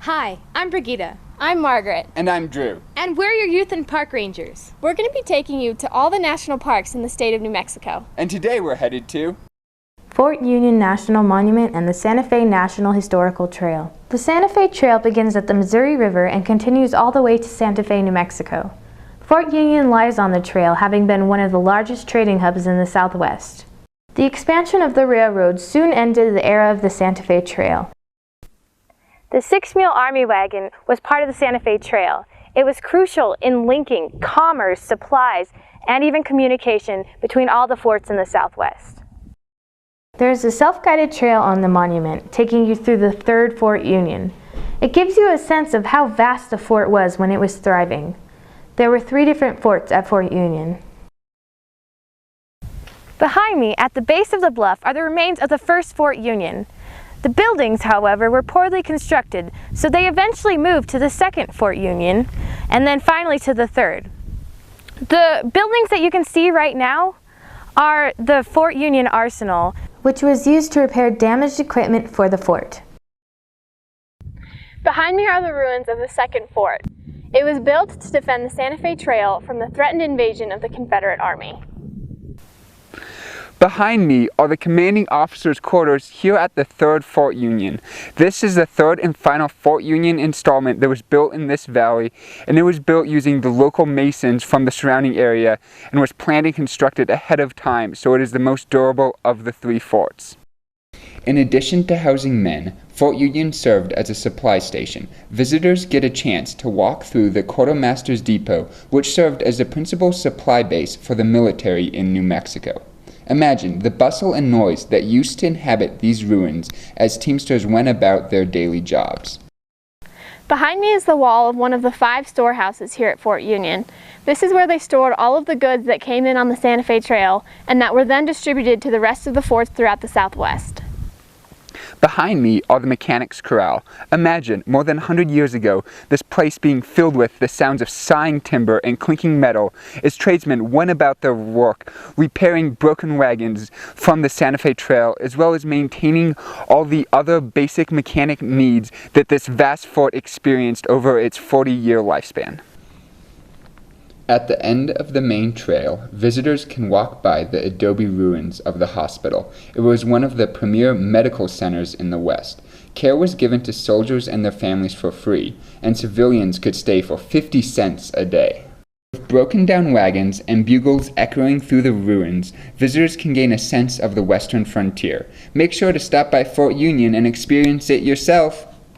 Hi, I'm Brigitte. I'm Margaret. And I'm Drew. And we're your youth and park rangers. We're going to be taking you to all the national parks in the state of New Mexico. And today we're headed to Fort Union National Monument and the Santa Fe National Historical Trail. The Santa Fe Trail begins at the Missouri River and continues all the way to Santa Fe, New Mexico. Fort Union lies on the trail, having been one of the largest trading hubs in the Southwest. The expansion of the railroad soon ended the era of the Santa Fe Trail. The 6-mule army wagon was part of the Santa Fe Trail. It was crucial in linking commerce, supplies, and even communication between all the forts in the Southwest. There is a self-guided trail on the monument, taking you through the third Fort Union. It gives you a sense of how vast the fort was when it was thriving. There were 3 different forts at Fort Union. Behind me, at the base of the bluff, are the remains of the first Fort Union. The buildings, however, were poorly constructed, so they eventually moved to the second Fort Union, and then finally to the third. The buildings that you can see right now are the Fort Union Arsenal, which was used to repair damaged equipment for the fort. Behind me are the ruins of the second fort. It was built to defend the Santa Fe Trail from the threatened invasion of the Confederate Army. Behind me are the commanding officer's quarters here at the third Fort Union. This is the third and final Fort Union installment that was built in this valley, and it was built using the local masons from the surrounding area and was planned and constructed ahead of time, so it is the most durable of the 3 forts. In addition to housing men, Fort Union served as a supply station. Visitors get a chance to walk through the Quartermaster's Depot, which served as the principal supply base for the military in New Mexico. Imagine the bustle and noise that used to inhabit these ruins as teamsters went about their daily jobs. Behind me is the wall of one of the 5 storehouses here at Fort Union. This is where they stored all of the goods that came in on the Santa Fe Trail and that were then distributed to the rest of the forts throughout the Southwest. Behind me are the Mechanics' Corral. Imagine, more than 100 years ago, this place being filled with the sounds of sighing timber and clinking metal as tradesmen went about their work, repairing broken wagons from the Santa Fe Trail, as well as maintaining all the other basic mechanic needs that this vast fort experienced over its 40-year lifespan. At the end of the main trail, visitors can walk by the adobe ruins of the hospital. It was one of the premier medical centers in the West. Care was given to soldiers and their families for free, and civilians could stay for 50 cents a day. With broken down wagons and bugles echoing through the ruins, visitors can gain a sense of the western frontier. Make sure to stop by Fort Union and experience it yourself.